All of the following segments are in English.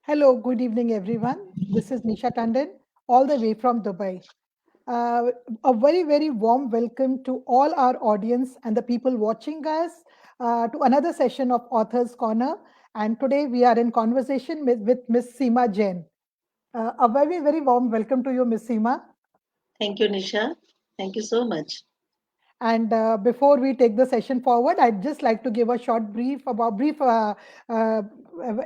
Hello, good evening, everyone. This is Nisha Tandon, all the way from Dubai. Uh, a very, very warm welcome to all our audience and the people watching us to another session of Authors Corner. And today we are in conversation with Miss Seema Jain. A very, very warm welcome to you, Miss Seema. Thank you, Nisha. Thank you so much. And before we take the session forward, I'd just like to give a short brief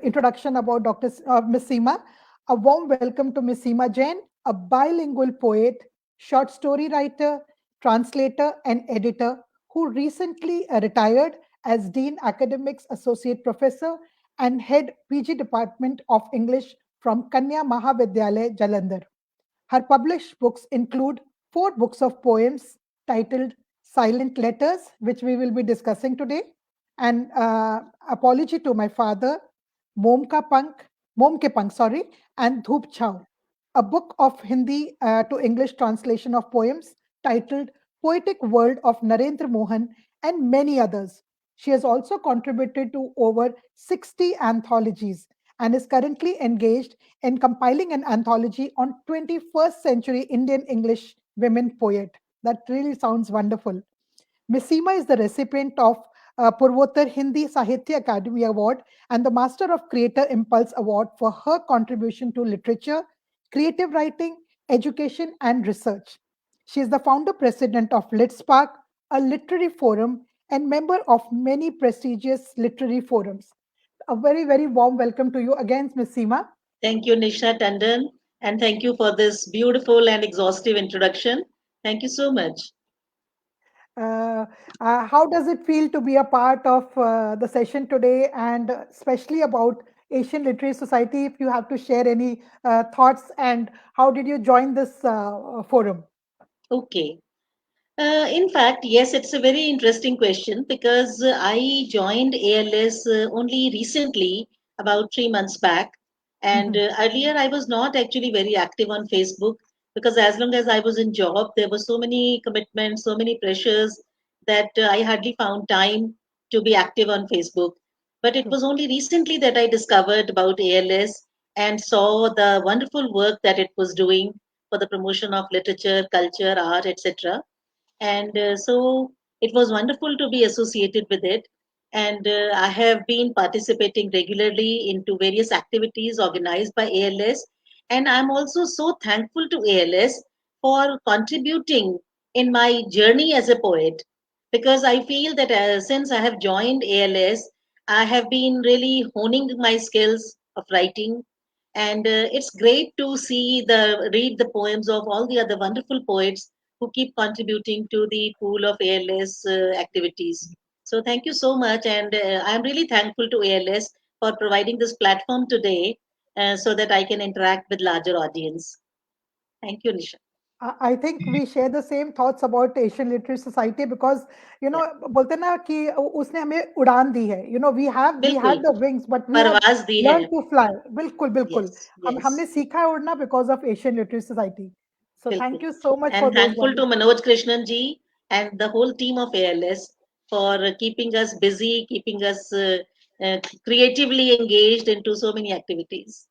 introduction about Miss Seema. A warm welcome to Miss Seema Jain, a bilingual poet, short story writer, translator, and editor who recently retired as Dean Academics Associate Professor and Head PG Department of English from Kanya Mahavidyalaya, Jalandhar. Her published books include four books of poems titled Silent Letters, which we will be discussing today, and Apology to My Father, Mom Ke Punk, sorry, and Dhoop Chhau, a book of Hindi to English translation of poems titled Poetic World of Narendra Mohan, and many others. She has also contributed to over 60 anthologies and is currently engaged in compiling an anthology on 21st century Indian English women poet. That really sounds wonderful. Miss Seema is the recipient of Purvotar Hindi Sahitya Academy Award and the Master of Creator Impulse Award for her contribution to literature, creative writing, education, and research. She is the founder president of LitSpark, a literary forum, and member of many prestigious literary forums. A very, very warm welcome to you again, Miss Seema. Thank you, Nisha Tandon. And thank you for this beautiful and exhaustive introduction. Thank you so much. Uh, how does it feel to be a part of the session today, and especially about Asian Literary Society? If you have to share any thoughts, and how did you join this forum? Okay. In fact, yes, it's a very interesting question because I joined ALS only recently, about 3 months back. And Mhm. earlier, I was not actually very active on Facebook because as long as I was in job, there were so many commitments, so many pressures that I hardly found time to be active on Facebook. But it True. was only recently that I discovered about ALS and saw the wonderful work that it was doing for the promotion of literature, culture, art, etc. And so it was wonderful to be associated with it. And I have been participating regularly into various activities organized by ALS. And I'm also so thankful to ALS for contributing in my journey as a poet, because I feel that since I have joined ALS, I have been really honing my skills of writing. And it's great to read the poems of all the other wonderful poets who keep contributing to the pool of ALS activities. So thank you so much, and I'm really thankful to ALS for providing this platform today, so that I can interact with larger audience. Thank you, Nisha. I think we share the same thoughts about Asian Literary Society because Yeah, बोलते ना कि उसने हमें उड़ान दी है. We बिल्कुल had the wings, but we have परवाज दी है. learned to fly. बिल्कुल बिल्कुल. Yes, हमने yes, सीखा है उड़ना because of Asian Literary Society. So thank बिल्कुल. you so much for And those thankful to wonderful. Manoj Krishnan ji and the whole team of ALS for keeping us busy, keeping us creatively engaged into so many activities.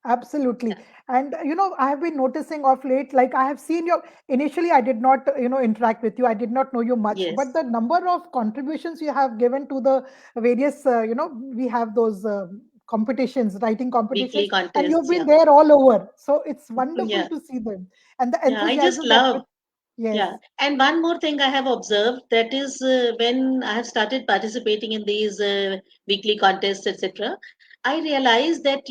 Absolutely. Yeah. And I have been noticing of late, like I have seen your initially I did not, interact with you. I did not know you much, but Yes, the number of contributions you have given to the various, we have those competitions, writing weekly competitions, and you've contests. been Yeah, there all over. So it's wonderful yeah, to see them and the yeah. I just enthusiasm of love. it. Yes, Yeah, and one more thing I have observed, that is when I have started participating in these weekly contests, etc. I realized that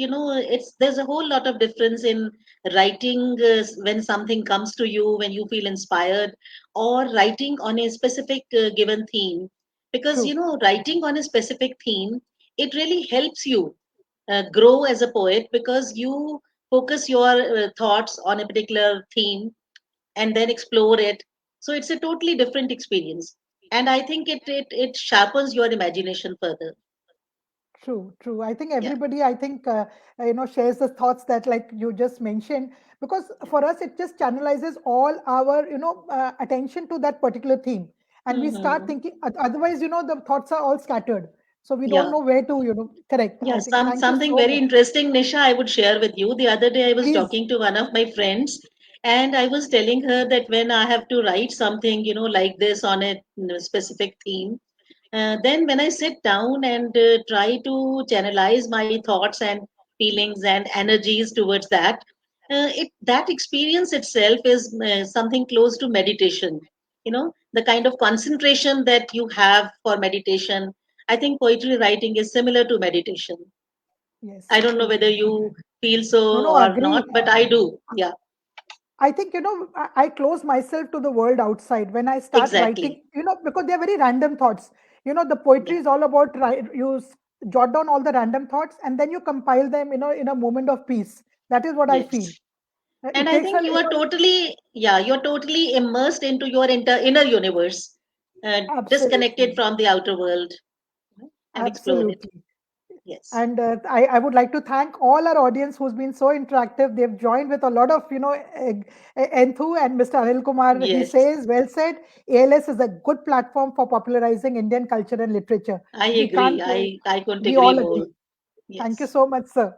there's a whole lot of difference in writing when something comes to you, when you feel inspired, or writing on a specific given theme. Because true. writing on a specific theme, it really helps you grow as a poet, because you focus your thoughts on a particular theme and then explore it. So it's a totally different experience. And I think it sharpens your imagination further. True, true. I think Yeah, everybody, shares the thoughts that like you just mentioned, because yeah. for us, it just channelizes all our, attention to that particular theme. And we start Hmm. thinking, otherwise, the thoughts are all scattered. So we don't Yeah. know where to, correct. I Yeah, think thank you something so very much. interesting, Nisha, I would share with you. The other day, I was Please. talking to one of my friends, and I was telling her that when I have to write something, like this on a specific theme, then when I sit down and try to channelize my thoughts and feelings and energies towards that, that experience itself is something close to meditation. The kind of concentration that you have for meditation. I think poetry writing is similar to meditation. Yes, I don't know whether absolutely. you feel No, so no, or not, agree. but I do. Yeah, I think, I close myself to the world outside when I start exactly. writing, because they're very random thoughts. The Yeah. poetry is all about jot down all the random thoughts and then you compile them, in a moment of peace. That is what I feel. Yes. And It I takes think you're totally immersed into your inner universe, disconnected absolutely, from the outer world, and explore it. absolutely. Yes. And I would like to thank all our audience who's been so interactive. They've joined with a lot of, enthu. And Mr. Anil Kumar, he Yes, says, well said, ALS is a good platform for popularizing Indian culture and literature. I We agree. can't, I couldn't we agree all more. agree. Thank you Yes. so much, sir.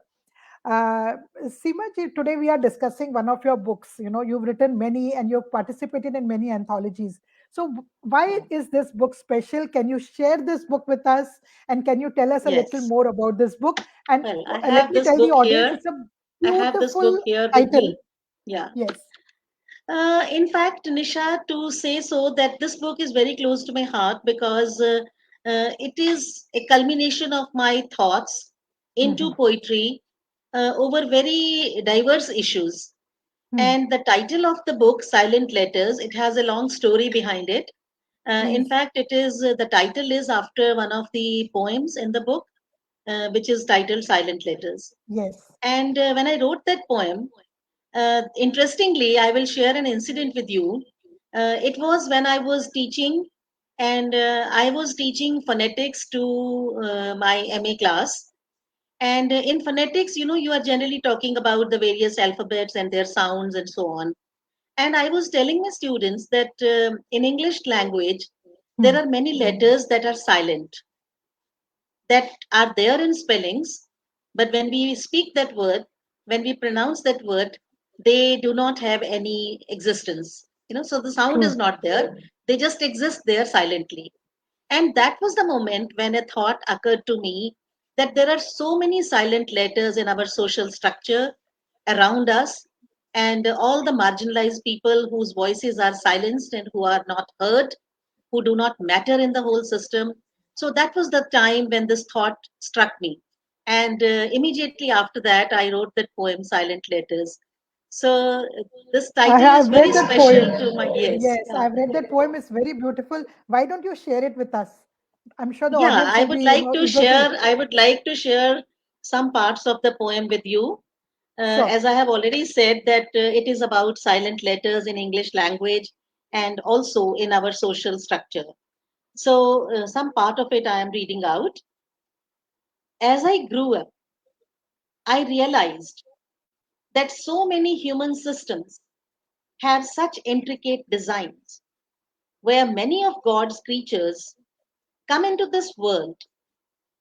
Uh, Seema ji, today we are discussing one of your books. You've written many and you've participated in many anthologies. So, why is this book special? Can you share this book with us? And can you tell us a little Yes. more about this book? And Well, I let have me this tell the book audience, here. it's a I have this book beautiful here with title. me. Yeah. Yes. In fact, Nisha, to say so, that this book is very close to my heart because it is a culmination of my thoughts into Mhm. poetry over very diverse issues. Hmm. And the title of the book, Silent Letters, it has a long story behind it. In Please. fact, it is the title is after one of the poems in the book, which is titled Silent Letters. Yes. And when I wrote that poem, interestingly, I will share an incident with you. It was when I was teaching, and I was teaching phonetics to my MA class. And in phonetics, you are generally talking about the various alphabets and their sounds and so on. And I was telling my students that in English language, there Hmm. are many letters that are silent, that are there in spellings, but when we speak that word, when we pronounce that word, they do not have any existence. So the sound is True. not there. They just exist there silently. And that was the moment when a thought occurred to me that there are so many silent letters in our social structure around us, and all the marginalized people whose voices are silenced and who are not heard, who do not matter in the whole system. So that was the time when this thought struck me. And immediately after that, I wrote that poem, Silent Letters. So this title is I've very read that special poem. to my, yes. Yes, I've read that poem. It's very beautiful. Why don't you share it with us? I'm sure the Yeah, audience will be, eager to. I would like to share some parts of the poem with you. Sure. As I have already said, that it is about silent letters in English language and also in our social structure. So, some part of it I am reading out. As I grew up, I realized that so many human systems have such intricate designs where many of God's creatures come into this world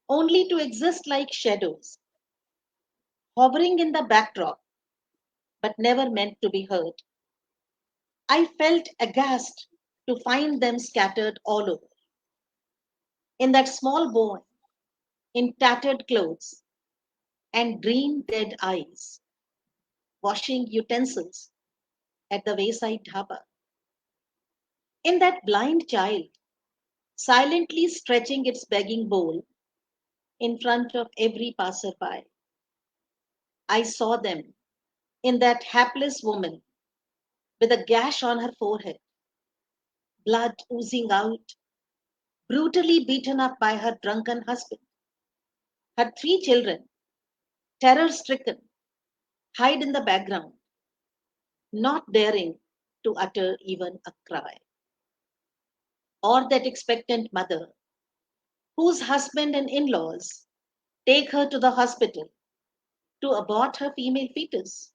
only to exist like shadows, hovering in the backdrop, but never meant to be heard. I felt aghast to find them scattered all over. In that small boy, in tattered clothes and green dead eyes, washing utensils at the wayside dhaba. In that blind child, silently stretching its begging bowl in front of every passerby. I saw them in that hapless woman with a gash on her forehead, blood oozing out, brutally beaten up by her drunken husband. Her three children, terror stricken, hide in the background, not daring to utter even a cry. Or that expectant mother, whose husband and in laws take her to the hospital to abort her female fetus.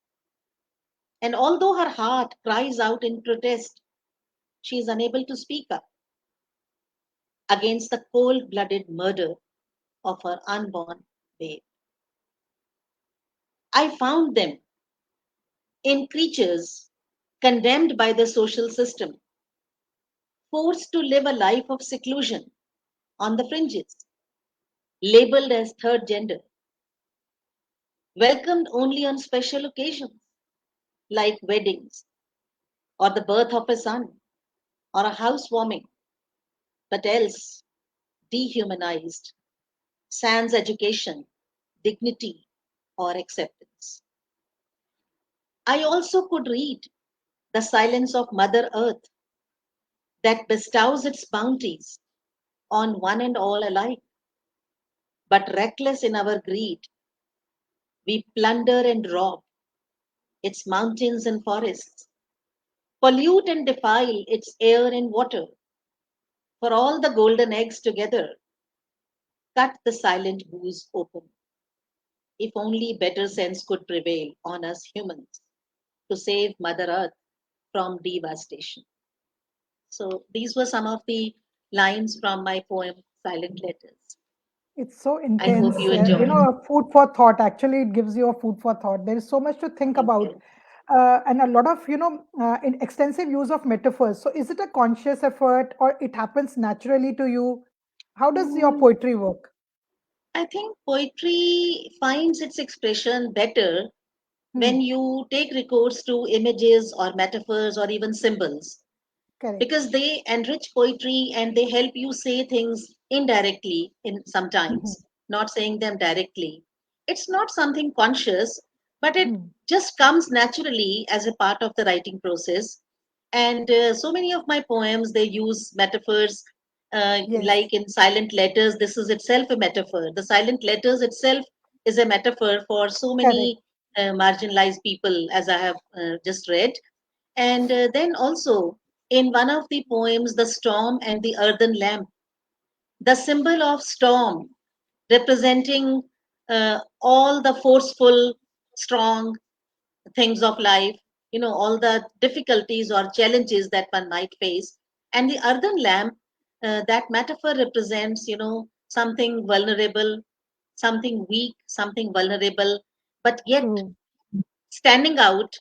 And although her heart cries out in protest, she is unable to speak up against the cold blooded murder of her unborn babe. I found them in creatures condemned by the social system, forced to live a life of seclusion on the fringes, labeled as third gender, welcomed only on special occasions like weddings or the birth of a son or a housewarming, but else dehumanized, sans education, dignity, or acceptance. I also could read the silence of Mother Earth that bestows its bounties on one and all alike, but reckless in our greed, we plunder and rob its mountains and forests, pollute and defile its air and water, for all the golden eggs together, cut the silent goose open. If only better sense could prevail on us humans to save Mother Earth from devastation. So these were some of the lines from my poem Silent Letters. It's so I hope intense. you You know, enjoyed. a food for thought. Actually, it gives you a food for thought. There is so much to think Thank about, you. and a lot of in extensive use of metaphors. So, is it a conscious effort, or it happens naturally to you? How does your Mm, poetry work? I think poetry finds its expression better Hmm. when you take recourse to images or metaphors or even symbols, Correct. because they enrich poetry and they help you say things indirectly in Mhm. sometimes, not saying them directly. It's not something conscious, but it Hmm. just comes naturally as a part of the writing process. And so many of my poems, they use metaphors, Yes. like in Silent Letters. This is itself a metaphor. The Silent Letters itself is a metaphor for so Correct. many marginalized people, as I have just read. And then also in one of the poems, The Storm and the Earthen Lamp, the symbol of storm representing all the forceful, strong things of life, all the difficulties or challenges that one might face. And the earthen lamp, that metaphor represents, something vulnerable, something weak, something vulnerable, but yet True. standing out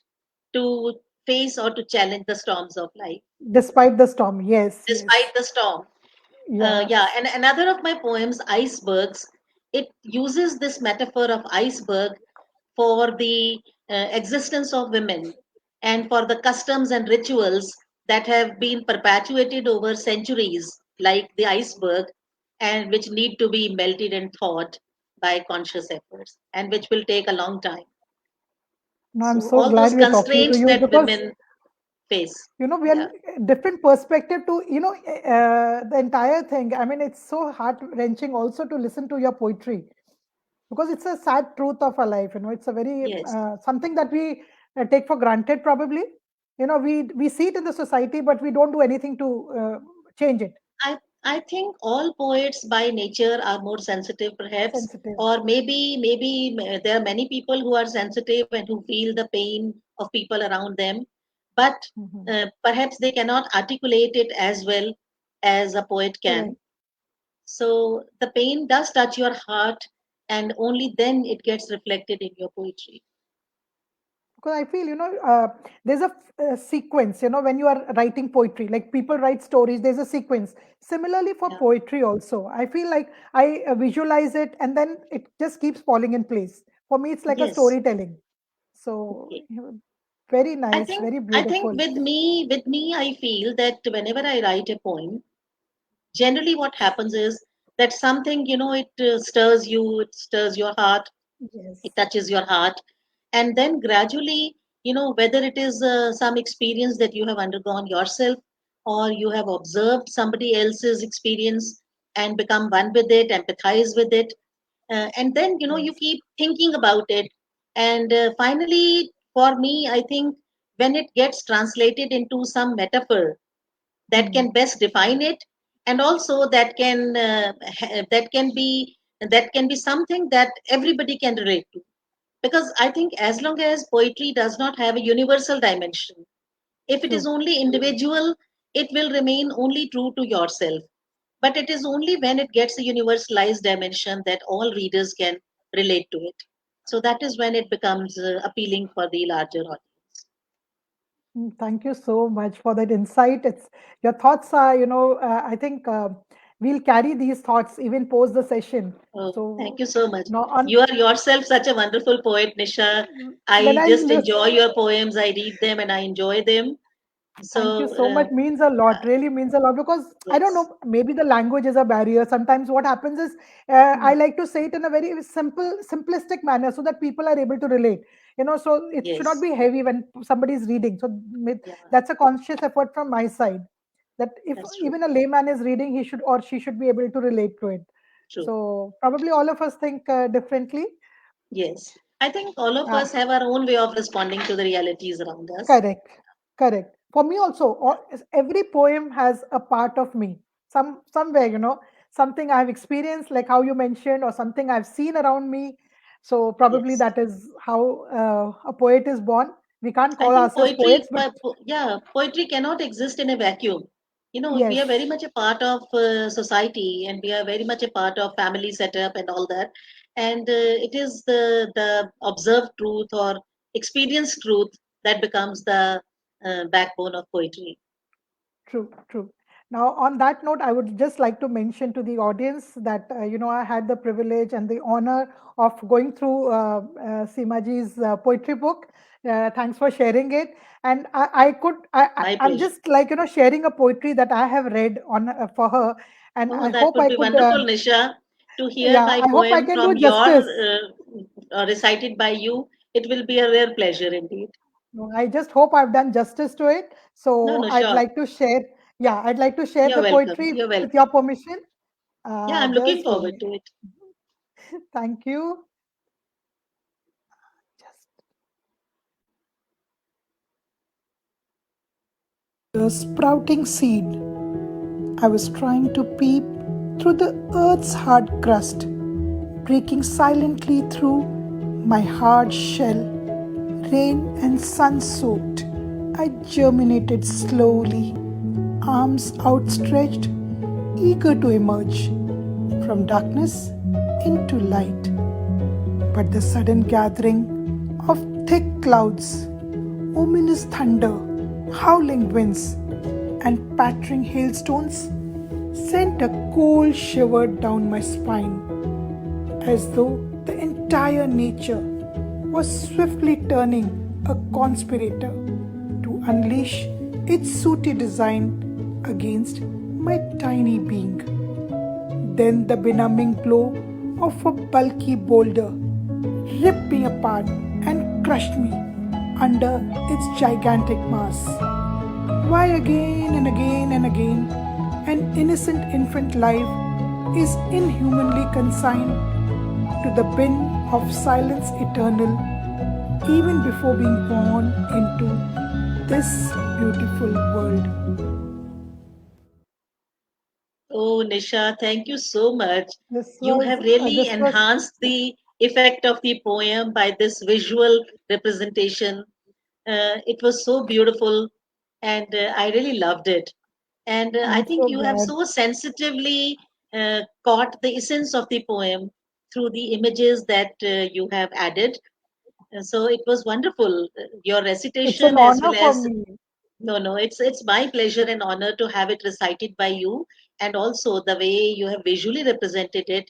to face or to challenge the storms of life Despite the storm. Yes. Yes. despite the storm. Yeah. Yeah, and another of my poems, Icebergs, it uses this metaphor of iceberg for the existence of women and for the customs and rituals that have been perpetuated over centuries, like the iceberg, and which need to be melted and thawed by conscious efforts, and which will take a long time. No, I'm So, so all those glad we're talking to constraints you that because women face. we are Yeah, different perspective to the entire thing. I mean, it's so heart wrenching also to listen to your poetry because it's a sad truth of our life. It's a very yes. something that we take for granted probably. We see it in the society, but we don't do anything to change it. I think all poets by nature are more sensitive, perhaps, Sensitive. or maybe there are many people who are sensitive and who feel the pain of people around them, but Hmm. perhaps they cannot articulate it as well as a poet Correct. can. So the pain does touch your heart, and only then it gets reflected in your poetry. Because I feel, there's a sequence, when you are writing poetry, like people write stories, there's a sequence. Similarly for Yeah. poetry also, I feel like I visualize it and then it just keeps falling in place. For me, it's like a Yes. storytelling. So, Okay. very I nice, think very I think beautiful. with me, I feel that whenever I write a poem, generally what happens is that something, it stirs you, it stirs your heart, it Yes. touches your heart, and then gradually, whether it is some experience that you have undergone yourself or you have observed somebody else's experience and become one with it, empathize with it, and then you Yes. keep thinking about it, and finally, for me, I think when it gets translated into some metaphor that Hmm. can best define it, and also that can be something that everybody can relate to, because I think as long as poetry does not have a universal dimension, if it is True. only individual, it will remain only true to yourself. but it is only when it gets a universalized dimension that all readers can relate to it. So that is when it becomes appealing for the larger audience. Thank you so much for that insight. It's your thoughts are, I think we'll carry these thoughts even post the session. Oh, thank So you so much. now on You are yourself such a wonderful poet, Nisha. when I I just listen, enjoy your poems. I read them and I enjoy them. thank you So, so much. Means a lot, really means a lot because I don't yes. know, maybe the language is a barrier. Sometimes what happens is I Hmm. like to say it in a very simple, simplistic manner so that people are able to relate. So it should not Yes. be heavy when somebody is reading. So Yeah, that's a conscious effort from my side that if that's true. even a layman is reading, he should or she should be able to relate to it. True. So probably all of us think differently. Yes. I think all of Uh, us have our own way of responding to the realities around us. Correct, correct. For me also, every poem has a part of me. Somewhere, something I've experienced, like how you mentioned, or something I've seen around me. So probably Yes. that is how a poet is born. We can't I call think ourselves poets, but yeah, poetry cannot exist in a vacuum. We are very yes, much a part of society, and we are very much a part of family setup and all that. And it is the observed truth or experienced truth that becomes the backbone of poetry. true, true. Now, on that note, I would just like to mention to the audience that, I had the privilege and the honor of going through Seemaji's poetry book. Thanks for sharing it. And My I'm pleasure. just like, sharing a poetry that I have read on for her. And Oh, I that hope would I be could, wonderful, Nisha, to hear yeah, my I hope I poem can do from your justice. recited by you. It will be a rare pleasure indeed. No, I just hope I've done justice to it. No, So no, I'd sure. like to share, yeah, I'd like to share You're the welcome. poetry You're with your welcome. permission. Yeah, I'm looking Just hold forward it. to it. Thank you. Just the sprouting seed. I was trying to peep through the earth's hard crust, breaking silently through my hard shell, rain and sun soaked. I germinated slowly, arms outstretched, eager to emerge from darkness into light. But the sudden gathering of thick clouds, ominous thunder, howling winds, and pattering hailstones sent a cold shiver down my spine, as though the entire nature was swiftly turning a conspirator to unleash its sooty design against my tiny being. Then the benumbing blow of a bulky boulder ripped me apart and crushed me under its gigantic mass. Why again and again and again an innocent infant life is inhumanly consigned to the bin of silence eternal even before being born into this beautiful world. Oh, Nisha, thank you so much. This You was have really this was enhanced the effect of the poem by this visual representation. It was so beautiful, and I really loved it. And I I'm think so you have glad. so sensitively caught the essence of the poem through the images that you have added. So it was wonderful. Your It's an recitation, as honor well for as me. no, no, it's my pleasure and honor to have it recited by you, and also the way you have visually represented it.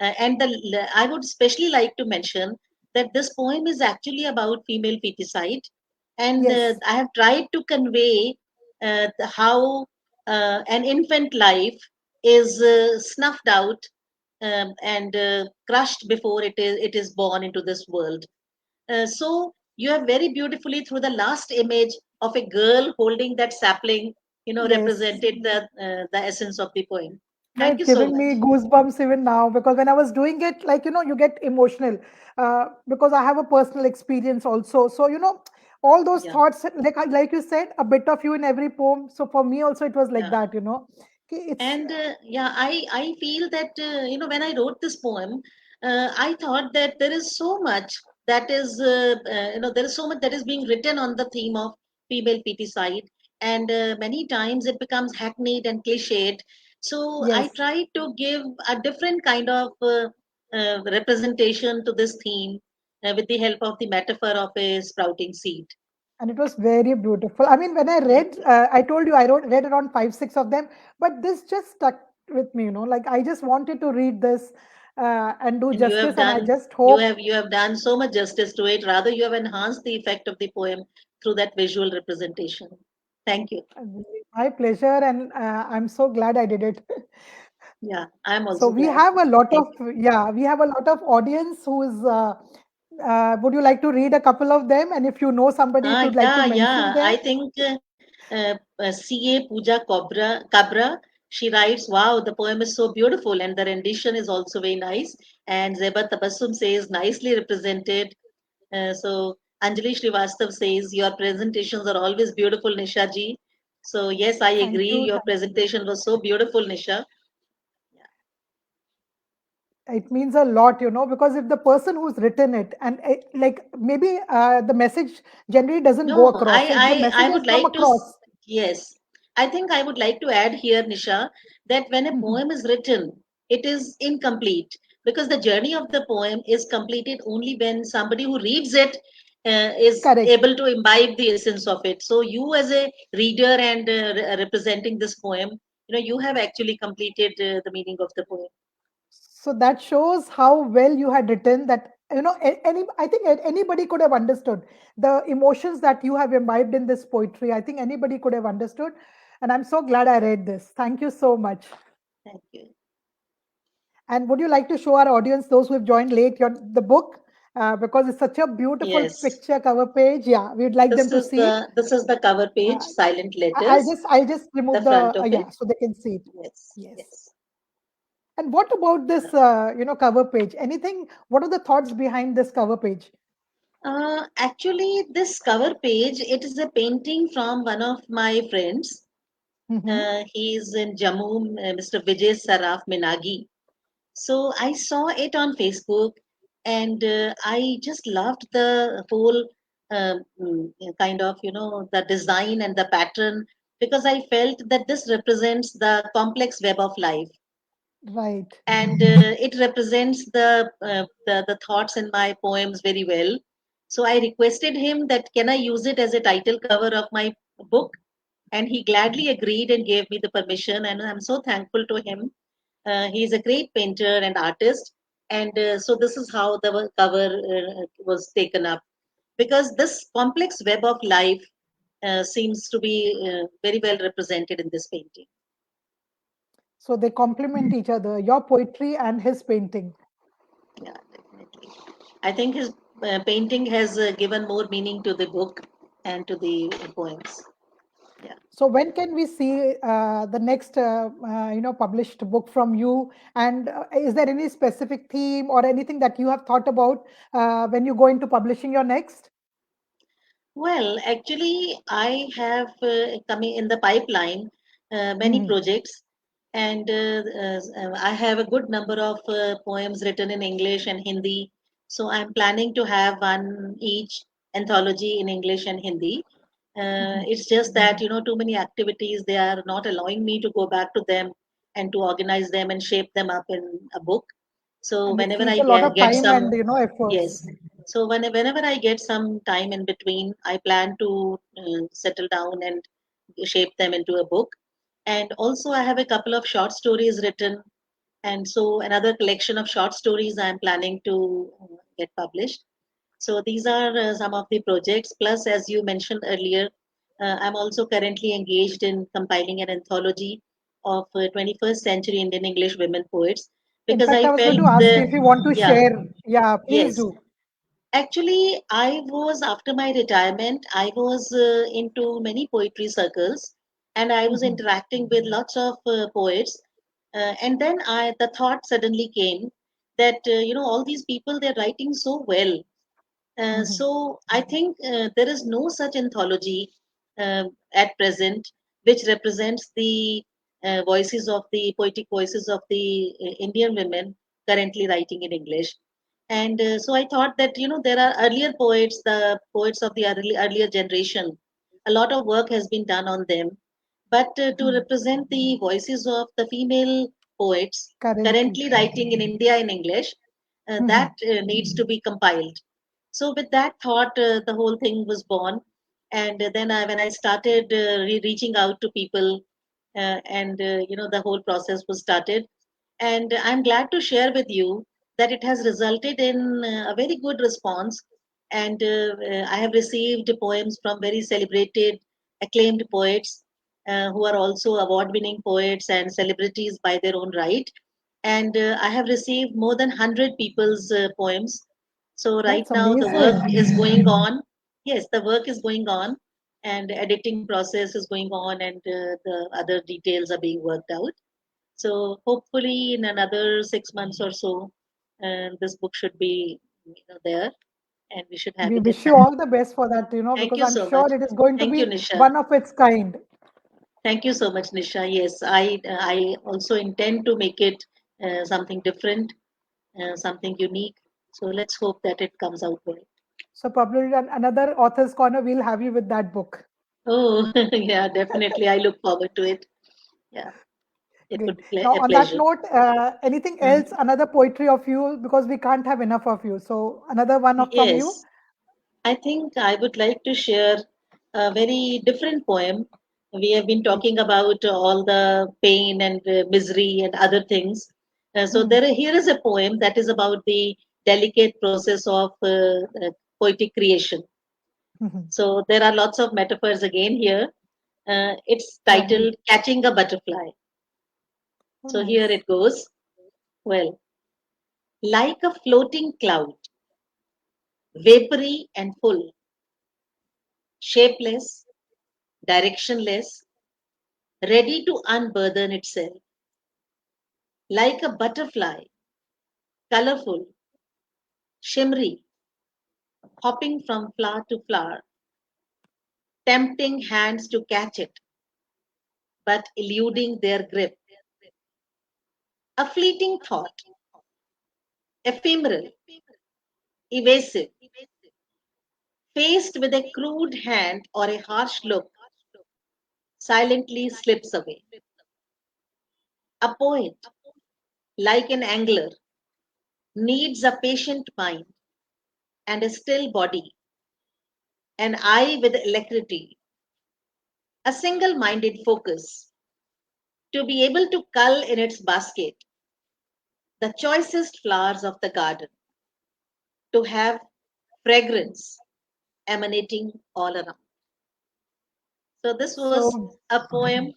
I would especially like to mention that this poem is actually about female feticide, and Yes, I have tried to convey how an infant life is snuffed out and crushed before it is born into this world. So you have very beautifully through the last image of a girl holding that sapling, yes. represented the essence of the poem. No, Thank it's you so giving me much. goosebumps even now because when I was doing it, like, you get emotional because I have a personal experience also. So, all those Yeah, thoughts, like you said, a bit of you in every poem. So for me also, it was like yeah. that. It's And yeah, I feel that when I wrote this poem, I thought that there is so much that is there is so much that is being written on the theme of female feticide, and many times it becomes hackneyed and cliched, So I Yes. tried to give a different kind of representation to this theme with the help of the metaphor of a sprouting seed. And it was very beautiful. I mean, when I Thank read, you. I told you I read around five, six of them, but this just stuck with me. Like I just wanted to read this and do And justice, and I just hope. you have done so much justice to it. Rather, you have enhanced the effect of the poem through that visual representation. Thank you. My pleasure, and I'm so glad I did it. Yeah, I'm So also we glad. have a lot of, Thank you. yeah, we have a lot of audience who is. Would you like to read a couple of them? And if you know somebody, if you'd like to mention Yeah. them. I think CA Pooja Kabra, she writes, wow, the poem is so beautiful and the rendition is also very nice. And Zeba Tabassum says, nicely represented. So Anjali Srivastav says, your presentations are always beautiful, Nisha ji. So yes, I Thank agree. you. Your presentation was so beautiful, Nisha. It means a lot, because if the person who's written it and like maybe the message generally doesn't go No, across. So if the I messages would come like to, across, yes, I think I would like to add here, Nisha, that when a Mhm. poem is written, it is incomplete because the journey of the poem is completed only when somebody who reads it is Correct. able to imbibe the essence of it. So you, as a reader and representing this poem, you have actually completed the meaning of the poem. So that shows how well you had written that, any, I think anybody could have understood the emotions that you have imbibed in this poetry. I think anybody could have understood. And I'm so glad I read this. Thank you so much. Thank you. And would you like to show our audience, those who have joined late, the book? Because it's such a beautiful Yes, picture cover page. Yeah, we'd like them to see it. this is the cover page, Uh, silent I'll letters, just the remove front the of yeah, it. so they can see it. Yes, Yes. yes. And what about this cover page? Anything? What are the thoughts behind this cover page? Actually, this cover page, it is a painting from one of my friends. Hmm. He's in Jammu, Mr. Vijay Saraf Minagi. So I saw it on Facebook and I just loved the whole kind of, the design and the pattern because I felt that this represents the complex web of life Right. and it represents the thoughts in my poems very well. So I requested him that can I use it as a title cover of my book, and he gladly agreed and gave me the permission, and I'm so thankful to him. He's a great painter and artist, and so this is how the cover was taken up because this complex web of life seems to be very well represented in this painting. So they complement each other, your poetry and his painting. Yeah, definitely. I think his painting has given more meaning to the book and to the poems. Yeah. So when can we see the next, published book from you? And is there any specific theme or anything that you have thought about when you go into publishing your next? Well, actually, I have coming in the pipeline many Mhm. projects, and I have a good number of poems written in English and Hindi. So I'm planning to have one each anthology in English and Hindi. Mhm. It's just that too many activities they are not allowing me to go back to them and to organize them and shape them up in a book. So And it whenever needs I a lot of get time some, and efforts. yes. So whenever I get some time in between, I plan to settle down and shape them into a book. And also, I have a couple of short stories written, and so another collection of short stories I am planning to get published. So these are some of the projects. Plus, as you mentioned earlier, I'm also currently engaged in compiling an anthology of 21st century Indian English women poets In because fact, I I was going felt to ask you the if you want to yeah, share. Yeah, please yes. do. Actually, I was after my retirement, I was into many poetry circles and I was Mhm. interacting with lots of poets. And then the thought suddenly came that, all these people, they're writing so well. Mhm. So I think there is no such anthology at present which represents the voices of the poetic voices of the Indian women currently writing in English. And so I thought that there are earlier poets, the poets of the earlier generation. A lot of work has been done on them, but to Mhm. represent the voices of the female poets Currently. currently writing in India in English, that Mhm. needs to be compiled. So, with that thought, the whole thing was born. And then when I started reaching out to people, and the whole process was started. And I'm glad to share with you that it has resulted in a very good response. And I have received poems from very celebrated, acclaimed poets who are also award winning poets and celebrities by their own right. And I have received more than 100 people's poems. So, right That's now, the work amazing. is going on. Yes, the work is going on, and editing process is going on, and the other details are being worked out. So hopefully in another 6 months or so, this book should be there, and we should have We it in wish you hand. all the best for that, Thank because you I'm so much. sure it is going to Thank you, be Nisha. one of its kind. Thank you so much, Nisha. Yes, I also intend to make it something different, something unique. So let's hope that it comes out well. So probably another author's corner, we'll have you with that book. Oh, yeah, definitely. I look forward to it. Yeah, it would Great. be Now, a on that pleasure. note, anything else, Mhm. another poetry of you, because we can't have enough of you. So another one from you. Yes. I think I would like to share a very different poem. We have been Please. talking about all the pain and misery and other things. So Hmm. here is a poem that is about the delicate process of poetic creation. Mhm. So there are lots of metaphors again here. It's Lovely. titled Catching a Butterfly. Oh, So here nice. it goes. Well, like a floating cloud, vapory and full, shapeless, directionless, ready to unburden itself, like a butterfly, colorful, shimmery, hopping from flower to flower, tempting hands to catch it, but eluding their grip. A fleeting thought, ephemeral, evasive, faced with a crude hand or a harsh look, silently slips away. A poet, like an angler, needs a patient mind and a still body, an eye with alacrity, a single minded focus, to be able to cull in its basket the choicest flowers of the garden, to have fragrance emanating all around. So this was So a poem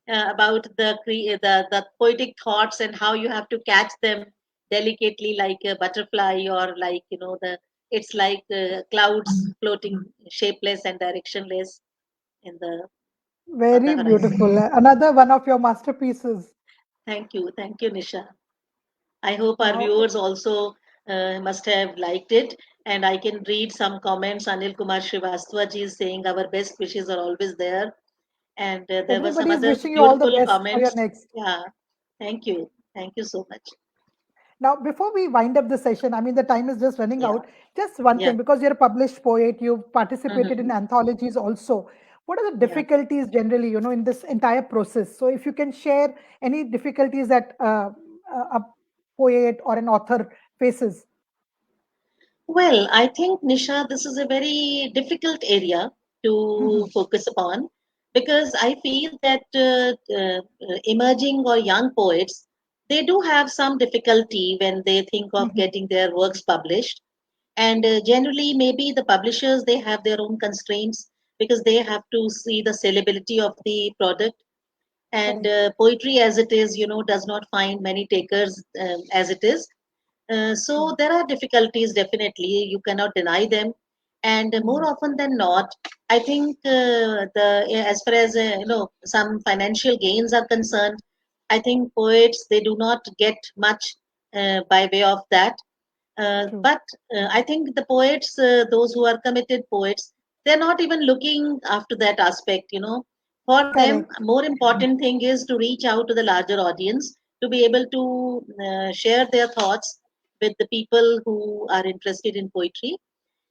about the poetic thoughts and how you have to catch them delicately, like a butterfly, or like the it's like clouds floating shapeless and directionless in the on the very horizon. beautiful. Another one of your masterpieces. Thank you, Nisha. I hope our Now, viewers also must have liked it. And I can read some comments. Anil Kumar Srivastava ji is saying our best wishes are always there. And there were some everybody is other wishing you all the beautiful best for your comments. next. Yeah, thank you. Thank you so much. Now, before we wind up the session, I mean, the time is just running Yeah, out. Just one yeah. thing, because you're a published poet, you've participated in Mhm. anthologies also. What are the Yeah. difficulties generally, in this entire process? So, if you can share any difficulties that a poet or an author faces. Well, I think, Nisha, this is a very difficult area to Mhm, focus upon because I feel that emerging or young poets, they do have some difficulty when they think of mhm, getting their works published. And generally, maybe the publishers, they have their own constraints because they have to see the sellability of the product. And correct. poetry, as it is, does not find many takers as it is. So True. there are difficulties, definitely. You cannot deny them. And more Mhm, often than not, I think as far as some financial gains are concerned, I think poets, they do not get much by way of that. true. But I think the poets, those who are committed poets, they're not even looking after that aspect. For them, Correct. more important thing is to reach out to the larger audience, to be able to share their thoughts with the people who are interested in poetry.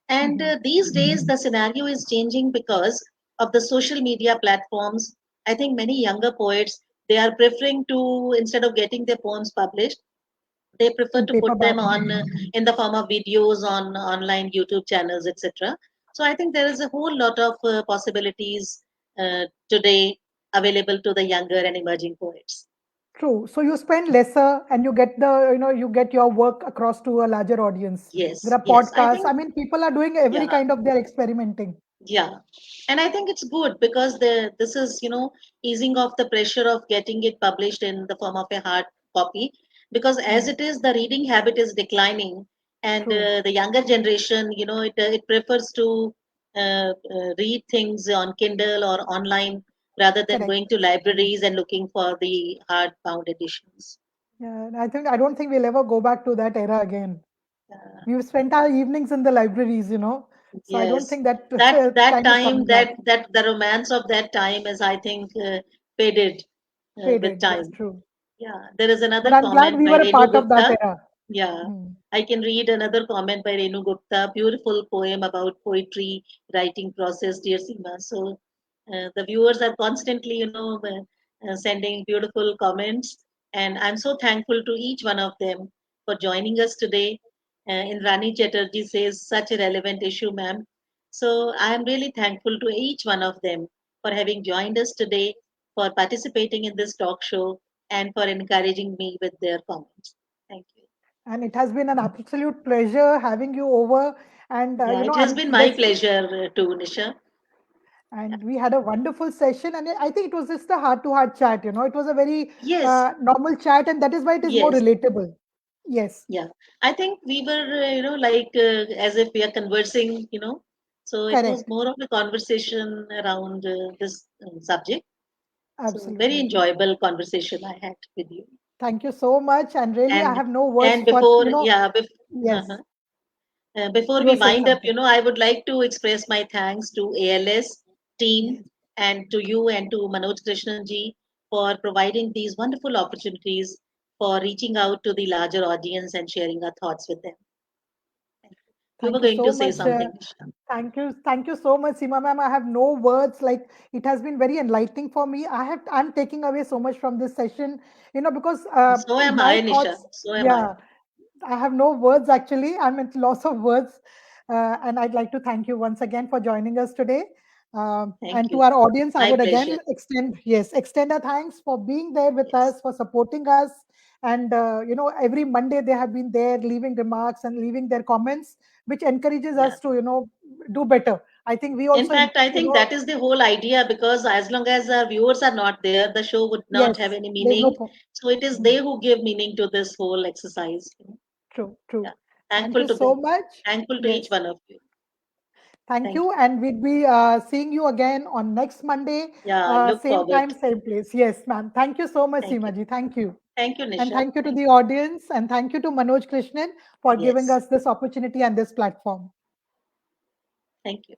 And Mhm, these days, the scenario is changing because of the social media platforms I think many younger poets, they are preferring to, instead of getting their poems published, they prefer in to put them paperback. on in the form of videos on online YouTube channels, etc. So I think there is a whole lot of possibilities today available to the younger and emerging poets. True. So you spend lesser and you get the, you get your work across to a larger audience. There Yes, are yes. I podcasts. I think, mean, people are doing every yeah, kind of they're experimenting. yeah. And I think it's good because this is, easing off the pressure of getting it published in the form of a hard copy. Because as Hmm. it is, the reading habit is declining, and True. the younger generation, it prefers to read things on Kindle or online rather than Correct. going to libraries and looking for the hardbound editions. Yeah. And I don't think we'll ever go back to that era again. Uh, We've spent our evenings in the libraries. So I don't yes, think that that time is time, coming back. that the romance of that time is, I think, faded with Faded. Yes, time. true. Yeah, there is But another I'm glad comment we by were a Renu part of that Gupta. era. Yeah, Hmm. I can read another comment by Renu Gupta. Beautiful poem about poetry writing process, dear Seema. So the viewers are constantly, sending beautiful comments, and I'm so thankful to each one of them for joining us today. In Rani Chatterjee says, such a relevant issue, ma'am. So I am really thankful to each one of them for having joined us today, for participating in this talk show, and for encouraging me with their comments. Thank you. And it has been an absolute pleasure having you over. And Yeah, it has and been my let's pleasure too, Nisha. Yeah. and we had a wonderful session. And I think it was just a heart-to-heart chat. It was a very Yes, normal chat, and that is why it is more yes, relatable. Yes, yeah. I think we were, like as if we are conversing, So it was correct. more of a conversation around this subject. So very Absolutely. enjoyable conversation I had with you. Thank you so much. And really, I And have no words and for, before, yeah, yes, uh before you we were saying wind up, something. I would like to express my thanks to ALS team Yes. and to you and to Manoj Krishnan ji for providing these wonderful opportunities for reaching out to the larger audience and sharing our thoughts with them. Thank you. You were Thank you going so to say much. something, Nisha. Thank you so much, Seema ma'am. I have no words. Like it has been very enlightening for me. I'm taking away so much from this session, because So am my I, Nisha. thoughts. So am I. Yeah, I have no words actually. I'm at loss of words. And I'd like to thank you once again for joining us today. Thank And to you. our audience, I My would pleasure. again extend our thanks for being there with Yes. us, for supporting us. And, every Monday they have been there leaving remarks and leaving their comments, which encourages Yeah. us to, do better. I think we In also, fact, I think that is the whole idea because as long as our viewers are not there, the show would not have yes, any there's no meaning. point. So it is they who give meaning to this whole exercise. True, true. Yeah. Thank Thankful you to so them. much. Thankful to each Yes. one of you. Thank Thank you. you. And we'll be seeing you again on next Monday, Yeah, look same forward. time, same place. Yes, ma'am. Thank you so much, Thank you. Seemaji. Thank you. Thank you, And Nisha. thank you to Thank the you. audience. And thank you to Manoj Krishnan for giving Yes. us this opportunity and this platform. Thank you.